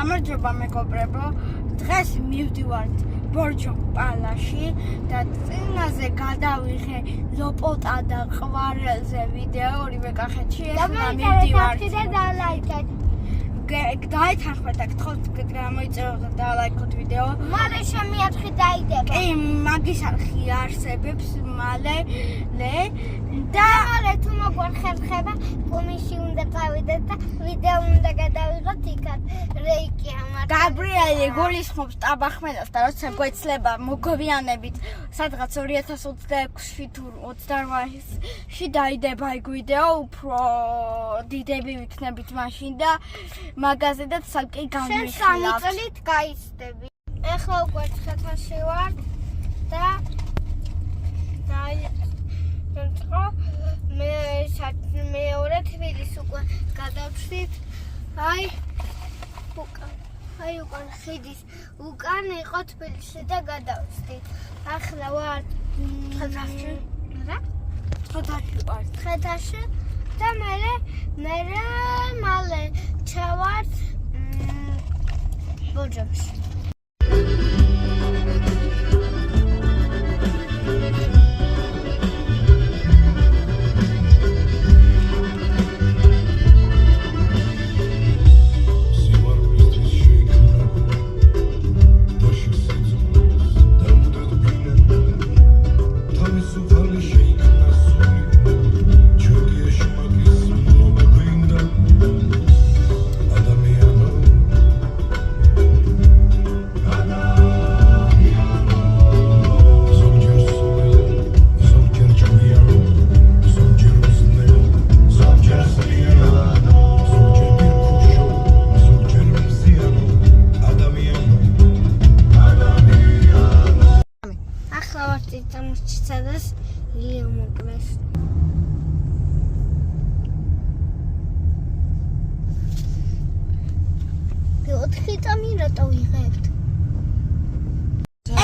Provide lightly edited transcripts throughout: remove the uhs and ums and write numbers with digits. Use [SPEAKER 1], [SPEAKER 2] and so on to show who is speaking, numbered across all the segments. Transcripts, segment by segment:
[SPEAKER 1] გამარჯობა მეგობრებო, დღეს მივდივართ ბორჯომ პალაში და წინაზე გადავიღე ლოპოტა და ყვარელზე ვიდეო ორივე კახეთში. ეხლა მივდივართ და ლაიქეთ. დაეთანხმეთ და გთხოვთ გამოიწეროთ და ლაიქოთ ვიდეო.
[SPEAKER 2] მალე შემიათხი დაიდება.
[SPEAKER 1] კი, მაგის არხი არსებობს მალე
[SPEAKER 2] და მალე თუ მოგვარხერხება, კომიში უნდა წავიდეთ და ვიდეო უნდა გადავიღოთ იქაც. რეიკი ამარ.
[SPEAKER 1] გაბრიელი გულისხმობს ტაბახმელას და როცა გვეცლება მოგვიანებით სადღაც 2026-ში თუ 28-ში დაიდება იქ ვიდეო, უფრო დიდები ვიქნებით მაშინ და მაგაზედაც საკი გამიხილავთ.
[SPEAKER 2] შენ 3 წლით გაიცდები. ეხლა უკვე ცხეთაში ვარ და მეორე თბილისს უკვე გადავშით. აი უკან ხიდის უკან იყო თბილისი და გადავშით. ახლა ვარ ცხეთაში და მალე ჩავართ ბორჯომში. სადაც ილია მოკლეს. ოთხი წამი რატო ვიღებთ?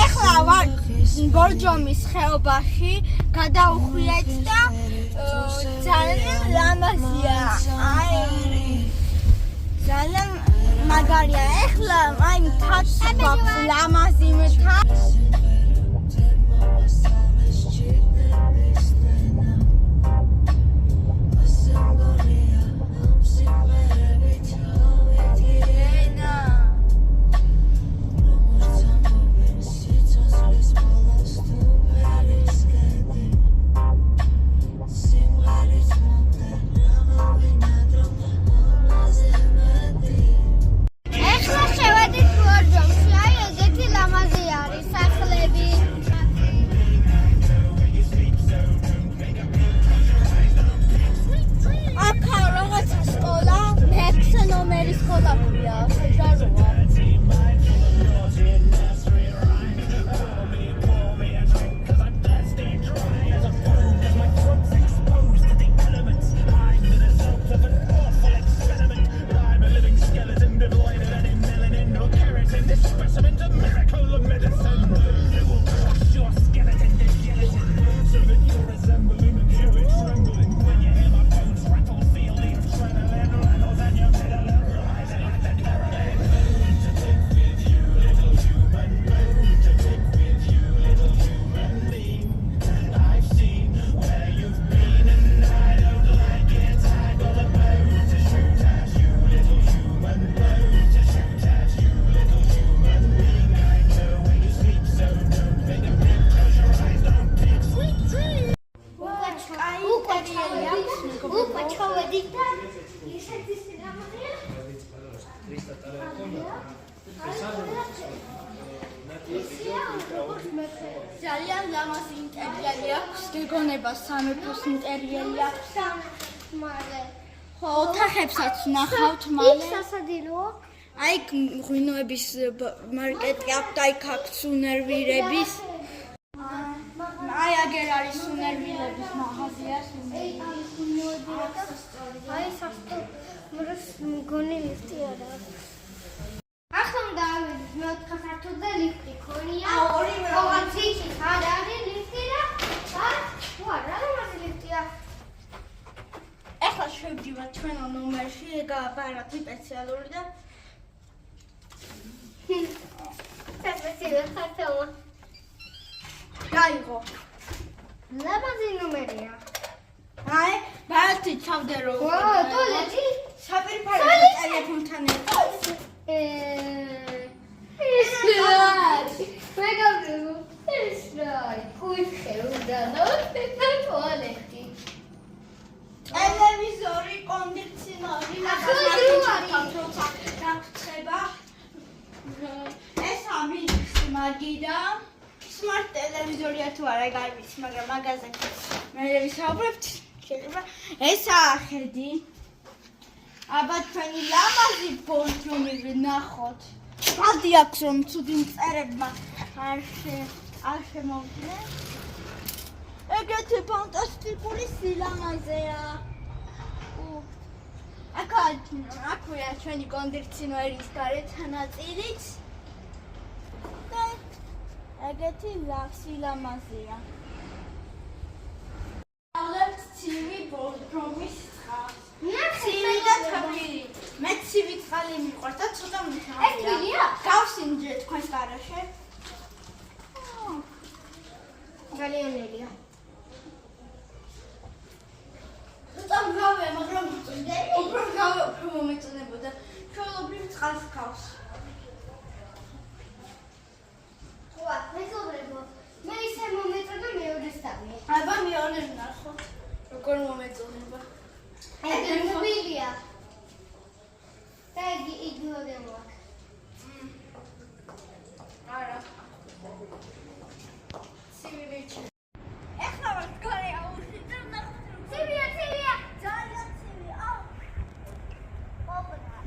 [SPEAKER 1] ეხლა ვარ ბორჯომის ხეობაში, გადავხვიეთ და ძალიან ლამაზია. ძალიან მაგარია. ეხლა მთაც გვაქვს ლამაზი მთა. ძალიან ლამაზი ინტერიერი აქვს, გეგონება სამეფოს ინტერიერი აქვს.
[SPEAKER 2] მალე
[SPEAKER 1] ოთახებსაც ნახავთ მალე.
[SPEAKER 2] სასადილოა.
[SPEAKER 1] აი ღვინოების მარკეტი აქვს და იქ აქვს სუნერვირების. აი აგერ არის სუნერვირების მაღაზია.
[SPEAKER 2] აი სასტუმროს მგონი ლიფტი არა. ახლა უნდა ავიდეთ მეოთხე სართულზე ლიფტი ქონია. ოღონდ იქით არ არის ლიფტი და რა ლამაზი ლიფტია.
[SPEAKER 1] ეხლა შევდივართ ჩვენო ნომერში, ეგაა ბარათი სპეციალური და
[SPEAKER 2] მივე ხართამა.
[SPEAKER 1] გაიღო.
[SPEAKER 2] ლამაზი ნომერია.
[SPEAKER 1] აი, ბალტი ჩავდე რო.
[SPEAKER 2] ვაუ, ტოლეთი.
[SPEAKER 1] საპირფარე ტელეფონთან ერთად.
[SPEAKER 2] ეს მეგობრებო, ეს რაი, კუიხეუდა და ტოლეთი.
[SPEAKER 1] ტელევიზორი, კონდიციონერი, გაქცება. ეს ამის მაგიდა. Smart ტელევიზორია თუ არა გაივიცი, მაგრამ მაგაზე მე ვისაუბრებთ. შეიძლება ესაა ხედი. აბა თქვენი ლამაზი ბორჯომი ვნახოთ. ადი აქვს რომ ცუდი მწერებმა არ შემოვიდნენ. ეგეთი ფანტასტიკური სილამაზეა. აქვეა ჩვენი კონდიციონერის გარეთ ნაწილიც. ეგეთი სილამაზეა. ავლებთ ცივი ბორჯომის წყალს. ცივი და თბილი. მე ცივი წყალი მიყვარს და ცოტა მიხარია.
[SPEAKER 2] ეს თბილია?
[SPEAKER 1] გავსინჯე თქვენს გარშე.
[SPEAKER 2] გალიონერია.
[SPEAKER 1] ცოტა მგავია, მაგრამ უფრო მგავია, უფრო მომეწონებოდა. ჩვეულებრივ წყალს გავს.
[SPEAKER 2] მეგობრებო, მე ისე მომეწონა მეორე სამი.
[SPEAKER 1] აბა მეორე ვნახოთ. როგორ მომეწონება.
[SPEAKER 2] ეს მობილია. და იგივე მოაქვს.
[SPEAKER 1] არა. ცივი ბიჭი. ეხლა ვარ გარე აუში და ვნახოთ რომ
[SPEAKER 2] ცივია.
[SPEAKER 1] ძალიან ცივი. აუ. ოპნა.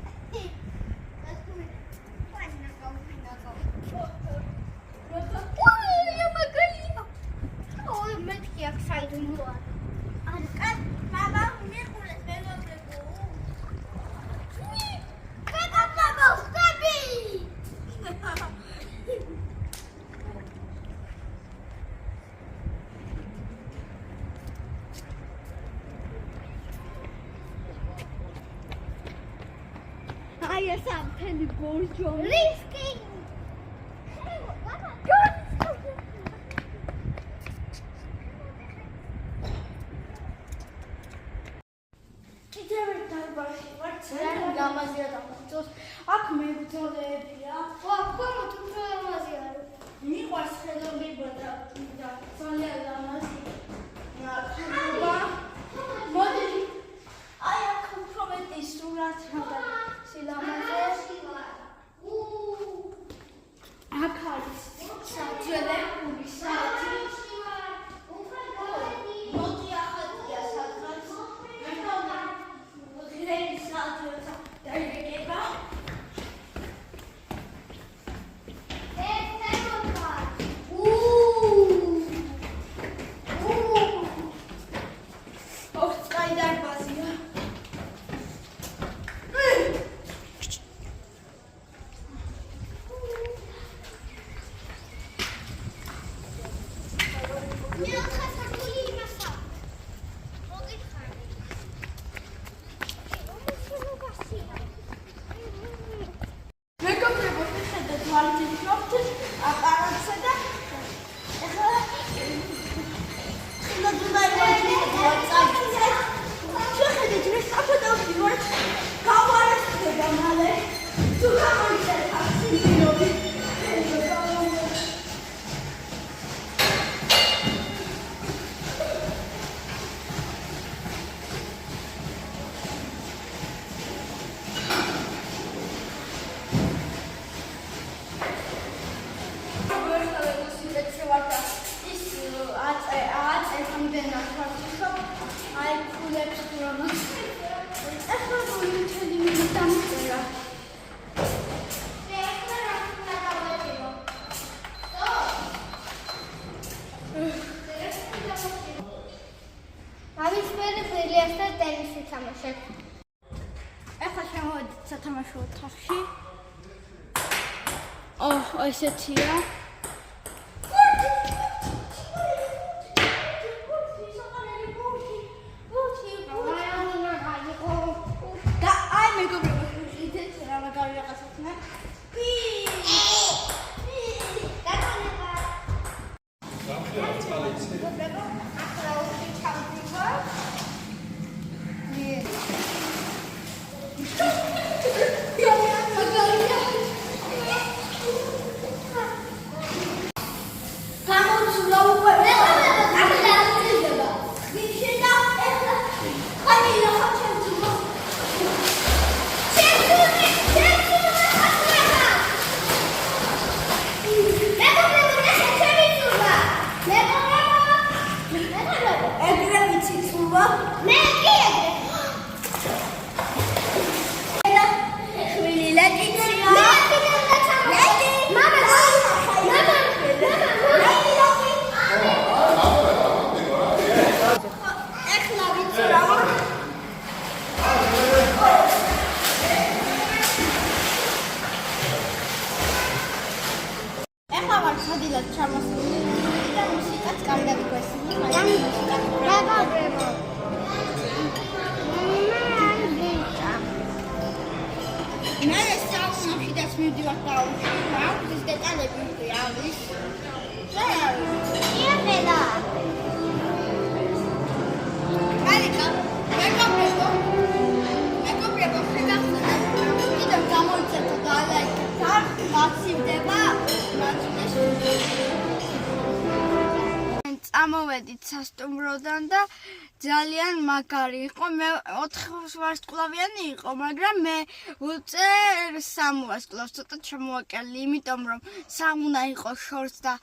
[SPEAKER 1] Ai, essa pele borjom.
[SPEAKER 2] რისკი.
[SPEAKER 1] კიდევ ერთ დარბაზში ვარ, ძალიან ლამაზია დამოწოს. აქ მებრძოლეებია.
[SPEAKER 2] ხომ თუ ლამაზი არის.
[SPEAKER 1] მიყვარს ხელოვნება და ძალიან ლამაზი. ნახება. მოდი. აი, აქ უფრო მეტი სურათი და სილამაზე. აქ არის საძველებული საათი. მოდი ახალია სადღაც. ღირი საათი დაიგება. ეხლა შემოვედით სათამაშო ოთახში. ესეთია. და აი მეგობრებო, იდეთ რა მაგარი რაღაცა ხნა. ვარ ცოდილად ჩამოსული და მუსიკაც კარგად გვესმის.
[SPEAKER 2] დაგაბრებო.
[SPEAKER 1] მე საუნაშიდაც მივდივარ დაუში, აქვს დეტალები უკვე არის.
[SPEAKER 2] იაფედა.
[SPEAKER 1] მარიკა, მეგობრებო, კიდევ გამოიცეთო და ლაიქებთან მაცივდება მაცივდეს. წამოვედით სასტუმროდან და ძალიან მაგარი იყო. მე 4 ვარსკვლავიანი იყო, მაგრამ მე უწერ 3 ვარსკვლავს ცოტა ჩამოვაკელი, იმიტომ რომ 3 უნდა იყოს შორს და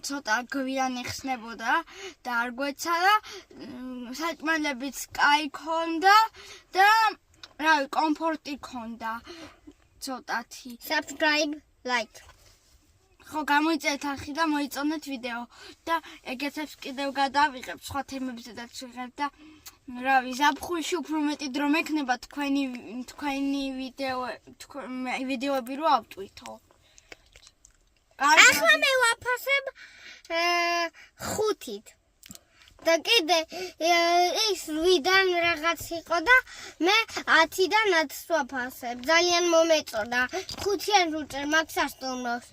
[SPEAKER 1] ცოტა გვიანი ხსნებოდა და არ გვეცადა. საჭმელებიც კაი ქონდა და რავი, კომფორტი ქონდა ცოტათი.
[SPEAKER 2] Subscribe, like.
[SPEAKER 1] ხო, გამოიწერეთ არხი და მოიწონეთ ვიდეო და ეგეთებს კიდევ გადავიღებ, სხვა თემებზედაც ვიღებ და რავი, ზაფხულში უფრო მეტი დრო მექნება თქვენი ვიდეოები რო ავტვითო.
[SPEAKER 2] ახლა მე ვაფასებ 5-ით. და კიდე ის 8-დან რაღაც იყო და მე 10-დან 10-ს ვაფასებ. ძალიან მომეწონა. 5-იან ვუწერ მაგ სასტუმროს.